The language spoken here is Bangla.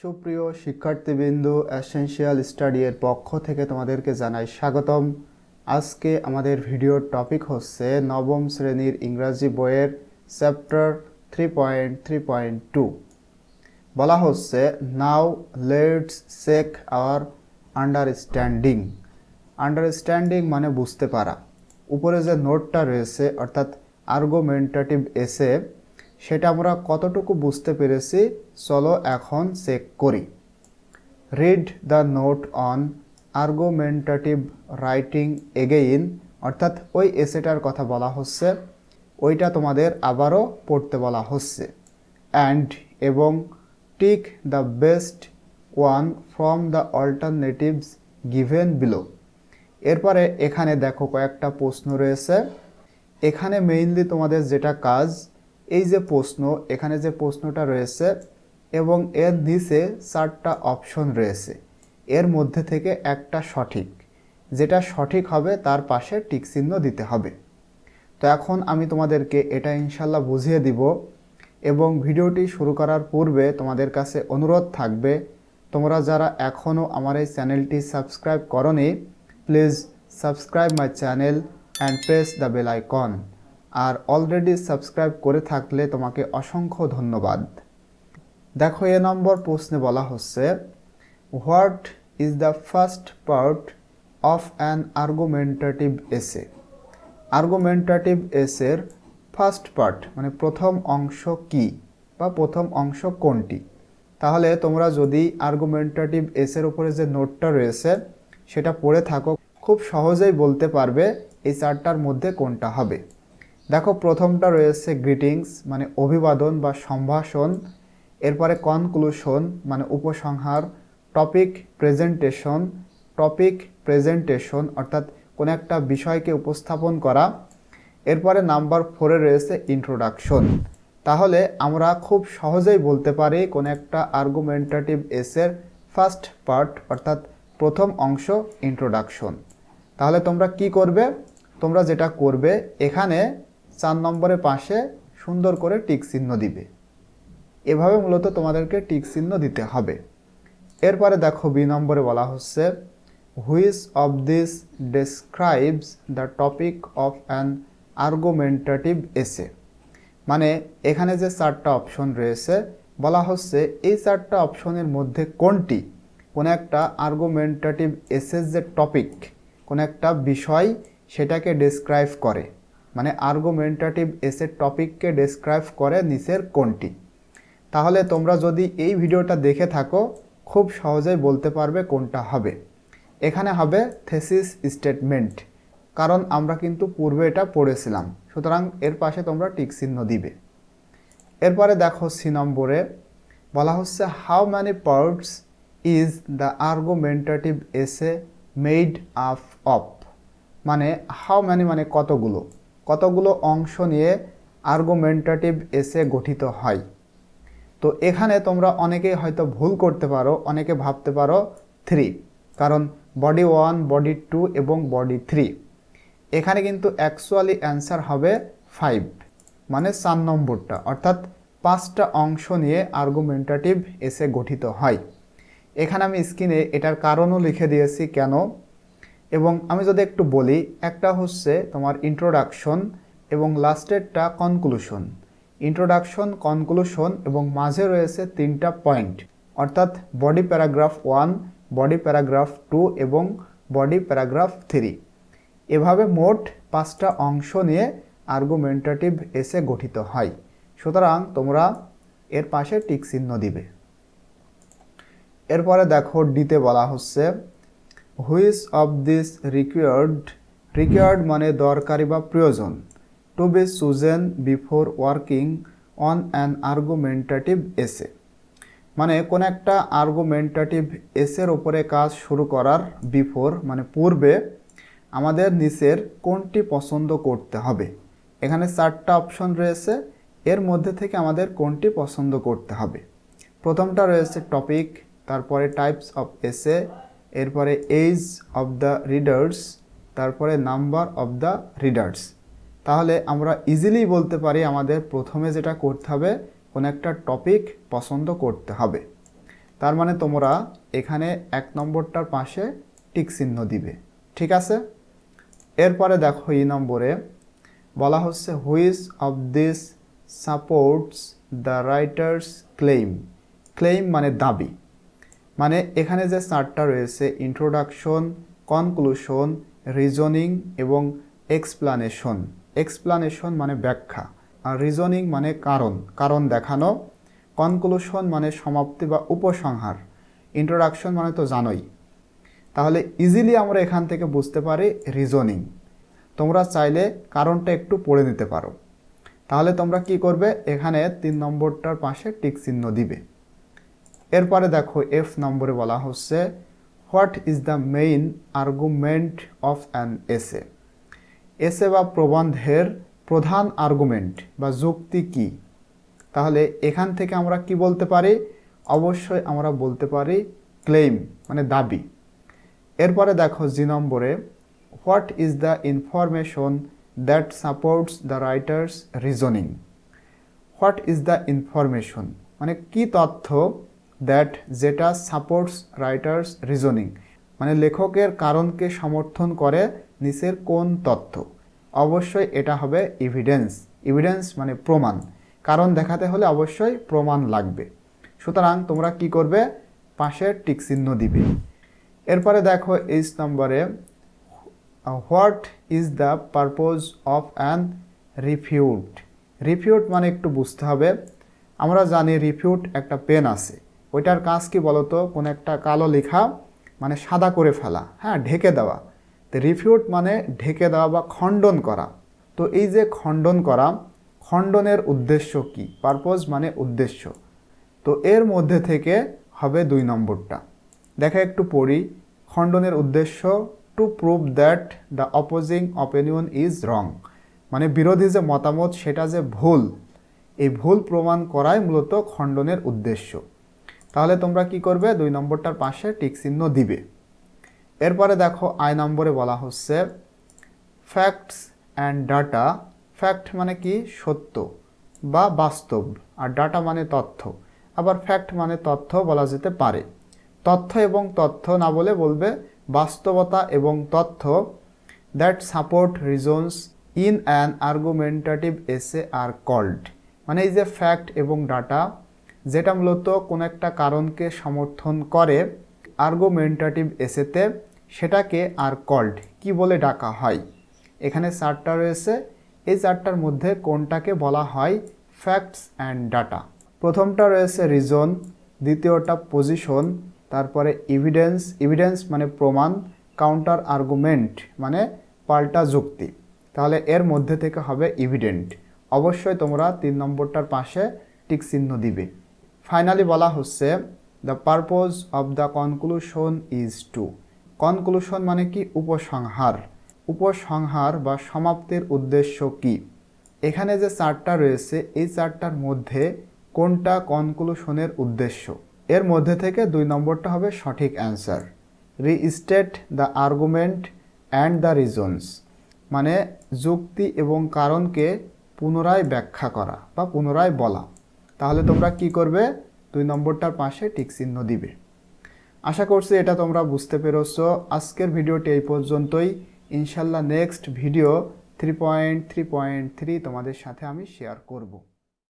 সুপ্রিয় শিক্ষার্থীবৃন্দ, এসেনশিয়াল স্টাডি এর পক্ষ থেকে তোমাদেরকে জানাই স্বাগতম। আজকে আমাদের ভিডিওর টপিক হচ্ছে নবম শ্রেণীর ইংরাজি বইয়ের চ্যাপ্টার 3.3.2। বলা হচ্ছে now let's check our understanding. Understanding মানে বুঝতে পারা। উপরে যে নোটটা রয়েছে অর্থাৎ আর্গুমেন্টেটিভ এসে, সেটা আমরা কতটুকু বুঝতে পেরেছি চলো এখন চেক করি। Read the note on argumentative writing again, অর্থাৎ ওই এসেটার কথা বলা হচ্ছে, ওইটা তোমাদের আবারও পড়তে বলা হচ্ছে। অ্যান্ড এবং tick the best one from the alternatives given below. এরপরে এখানে দেখো কয়েকটা প্রশ্ন রয়েছে। এখানে মেইনলি তোমাদের যেটা কাজ, এই যে প্রশ্ন, এখানে যে প্রশ্নটা রয়েছে এবং এর নিচে 4টা অপশন রয়েছে, এর মধ্যে থেকে একটা সঠিক, যেটা সঠিক হবে তার পাশে টিক চিহ্ন দিতে হবে। তো এখন আমি তোমাদেরকে এটা ইনশাল্লাহ বুঝিয়ে দিব, এবং ভিডিওটি শুরু করার পূর্বে তোমাদের কাছে অনুরোধ থাকবে, তোমরা যারা এখনও আমার এই চ্যানেলটি সাবস্ক্রাইব করোনি, please subscribe my channel and press the bell icon. আর অলরেডি সাবস্ক্রাইব করে থাকলে তোমাকে অসংখ্য ধন্যবাদ। দেখো, এ নম্বর প্রশ্নে বলা হচ্ছে what is the first part of an argumentative এসে। আর্গুমেন্টেটিভ এসের ফার্স্ট পার্ট মানে প্রথম অংশ কি বা প্রথম অংশ কোনটি। তাহলে তোমরা যদি আর্গুমেন্টেটিভ এসের উপরে যে নোটটা রয়েছে সেটা পড়ে থাকো, খুব সহজেই বলতে পারবে এই 4টার মধ্যে কোনটা হবে। দেখো, প্রথমটা রয়েছে গ্রিটিংস মানে অভিবাদন বা সম্ভাষণ, এরপরে কনক্লুশন মানে উপসংহার, টপিক প্রেজেন্টেশন অর্থাৎ কোনো একটা বিষয়কে উপস্থাপন করা, এরপরে নাম্বার 4-এ রয়েছে ইন্ট্রোডাকশন। তাহলে আমরা খুব সহজেই বলতে পারি কোনো একটা আর্গুমেন্টেটিভ এসের ফার্স্ট পার্ট অর্থাৎ প্রথম অংশ ইন্ট্রোডাকশন। তাহলে তোমরা কি করবে? তোমরা যেটা করবে, এখানে 4 নম্বরের পাশে সুন্দর করে টিক চিহ্ন দিবে। এভাবে মূলত তোমাদেরকে টিক চিহ্ন দিতে হবে। এরপরে দেখো, বি নম্বরে বলা হচ্ছে which of this describes the topic of an argumentative essay. মানে এখানে যে 4টা অপশন রয়েছে, বলা হচ্ছে এই 4টা অপশনের মধ্যে কোনটি কোনো একটা আর্গুমেন্টেটিভ এসের যে টপিক, কোনো একটা বিষয় সেটাকে ডেসক্রাইব করে, মানে আর্গুমেন্টেটিভ এসের টপিককে ডেসক্রাইব করে নিচের কোনটি। তাহলে তোমরা যদি এই ভিডিওটা দেখে থাকো, খুব সহজেই বলতে পারবে কোনটা হবে। এখানে হবে থেসিস স্টেটমেন্ট, কারণ আমরা কিন্তু পূর্বে এটা পড়েছিলাম, সুতরাং এর পাশে তোমরা টিক চিহ্ন দিবে। এরপরে দেখো, সি নম্বরে বলা হচ্ছে how many parts is the argumentative essay made up of. মানে হাউ ম্যানি মানে কতগুলো অংশ নিয়ে আর্গুমেন্টেটিভ এসে গঠিত হয়। তো এখানে তোমরা অনেকেই হয়তো ভুল করতে পারো, অনেকে ভাবতে পারো 3, কারণ বডি 1, বডি 2 এবং বডি 3। এখানে কিন্তু অ্যাকচুয়ালি অ্যান্সার হবে 5, মানে 4 নম্বরটা, অর্থাৎ 5টা অংশ নিয়ে আর্গুমেন্টেটিভ এসে গঠিত হয়। এখানে আমি স্ক্রিনে এটার কারণও লিখে দিয়েছি কেন। এবং আমি যদি একটু বলি, একটা হচ্ছে তোমার ইন্ট্রোডাকশন এবং লাস্টেরটা কনক্লুশন। ইন্ট্রোডাকশন, কনক্লুশন এবং মাঝে রয়েছে 3টা পয়েন্ট, অর্থাৎ বডি প্যারাগ্রাফ 1, বডি প্যারাগ্রাফ 2 এবং বডি প্যারাগ্রাফ 3। এভাবে মোট 5টা অংশ নিয়ে আর্গুমেন্টেটিভ এসে গঠিত হয়। সুতরাং তোমরা এর পাশে টিক চিহ্ন দিবে। এরপরে দেখো, ডিতে বলা হচ্ছে হুইচ অফ দিস রিকোয়ার্ড মানে দরকারি বা প্রয়োজন, to be chosen before working on an argumentative essay. মানে কোন একটা আর্গুমেন্টেটিভ এসের ওপরে কাজ শুরু করার বিফোর মানে পূর্বে আমাদের নিচের কোনটি পছন্দ করতে হবে। এখানে 4টা অপশন রয়েছে, এর মধ্যে থেকে আমাদের কোনটি পছন্দ করতে হবে। প্রথমটা রয়েছে টপিক, তারপরে টাইপস অফ এসে, এরপরে এজ অফ দ্য রিডার্স, তারপরে নাম্বার অফ দ্য রিডার্স। তাহলে আমরা ইজিলি বলতে পারি আমাদের প্রথমে যেটা করতে হবে, কোনো একটা টপিক পছন্দ করতে হবে। তার মানে তোমরা এখানে 1 নম্বরটার পাশে টিক চিহ্ন দিবে, ঠিক আছে। এরপরে দেখো এই নম্বরে বলা হচ্ছে which of this supports the writer's claim. Claim মানে দাবি, মানে এখানে যে চারটা রয়েছে ইন্ট্রোডাকশন, কনক্লুশন, রিজনিং এবং এক্সপ্লানেশন। এক্সপ্লানেশন মানে ব্যাখ্যা, আর রিজনিং মানে কারণ দেখানো, কনক্লুশন মানে সমাপ্তি বা উপসংহার, ইন্ট্রোডাকশন মানে তো জানোই। তাহলে ইজিলি আমরা এখান থেকে বুঝতে পারি রিজনিং। তোমরা চাইলে কারণটা একটু পড়ে নিতে পারো। তাহলে তোমরা কি করবে, এখানে 3 নম্বরটার পাশে টিক চিহ্ন দিবে। এরপরে দেখো এফ নম্বরে বলা হচ্ছে what is the main argument of an essay. এসে বা প্রবন্ধের প্রধান আর্গুমেন্ট বা যুক্তি কি। তাহলে এখান থেকে আমরা কি বলতে পারি, অবশ্যই আমরা বলতে পারি ক্লেইম মানে দাবি। এরপরে দেখো জি নম্বরে what is the information that supports the writer's reasoning. What is the information মানে কি তথ্য, দ্যাট যেটা সাপোর্টস রাইটার্স রিজনিং মানে লেখকের কারণকে সমর্থন করে নিচের কোন তথ্য। অবশ্যই এটা হবে এভিডেন্স। এভিডেন্স মানে প্রমাণ, কারণ দেখাতে হলে অবশ্যই প্রমাণ লাগবে। সুতরাং তোমরা কি করবে, পাশে টিক চিহ্ন দিবে। এরপরে দেখো এইচ নম্বরে what is the purpose of an refute. Refute মানে একটু বুঝতে হবে। আমরা জানি রিফিউট একটা পেন আছে, ওইটার কাজ কি বলতো, কোনো একটা কালো লেখা মানে সাদা করে ফেলা, হ্যাঁ, ঢেকে দেওয়া। তো রিফিউট মানে ঢেকে দেওয়া বা খণ্ডন করা। তো এই যে খণ্ডন করা, খণ্ডনের উদ্দেশ্য কি, পারপোজ মানে উদ্দেশ্য। তো এর মধ্যে থেকে হবে 2 নম্বরটা। দেখা একটু পড়ি, খণ্ডনের উদ্দেশ্য to prove that the opposing opinion is wrong মানে বিরোধী যে মতামত সেটা যে ভুল, এই ভুল প্রমাণ করাই মূলত খণ্ডনের উদ্দেশ্য। তাহলে তোমরা কি করবে, 2 নম্বরটার পাশে টিক চিহ্ন দিবে। এরপরে দেখো আই নম্বরে বলা হচ্ছে ফ্যাক্টস অ্যান্ড ডাটা। ফ্যাক্ট মানে কি, সত্য বা বাস্তব, আর ডাটা মানে তথ্য। আবার ফ্যাক্ট মানে তথ্য বলা যেতে পারে। তথ্য এবং তথ্য না বলে বলবে বাস্তবতা এবং তথ্য that support reasons in an argumentative essay are called. মানে এই যে ফ্যাক্ট এবং ডাটা যেটা মূলত কোনো একটা কারণকে সমর্থন করে আর্গুমেন্টেটিভ এসেতে, সেটাকে আর কল্ড কি বলে ডাকা হয়। এখানে 4টা রয়েছে, এই 4টার মধ্যে কোনটাকে বলা হয় ফ্যাক্টস অ্যান্ড ডাটা। প্রথমটা রয়েছে রিজন, দ্বিতীয়টা পজিশন, তারপরে এভিডেন্স। এভিডেন্স মানে প্রমাণ, কাউন্টার আর্গুমেন্ট মানে পাল্টা যুক্তি। তাহলে এর মধ্যে থেকে হবে এভিডেন্ট। অবশ্যই তোমরা 3 নম্বরটার পাশে টিক চিহ্ন দিবে। ফাইনালি বলা হচ্ছে the purpose of the conclusion is to. Conclusion মানে কি, উপসংহার। উপসংহার বা সমাপ্তির উদ্দেশ্য কি। এখানে যে 4টা রয়েছে এই 4টার মধ্যে কোনটা কনক্লুশনের উদ্দেশ্য। এর মধ্যে থেকে 2 নম্বরটা হবে সঠিক answer. Restate the argument and the reasons মানে যুক্তি এবং কারণকে পুনরায় ব্যাখ্যা করা বা পুনরায় বলা। তাহলে তোমরা কি করবে, 2 নম্বরটার পাশে টিক চিহ্ন দিবে। আশা করছি এটা তোমরা বুঝতে পেরেছো। আজকের ভিডিওটি এই পর্যন্তই। ইনশাল্লাহ নেক্সট ভিডিও 3.3.3 তোমাদের সাথে আমি শেয়ার করব।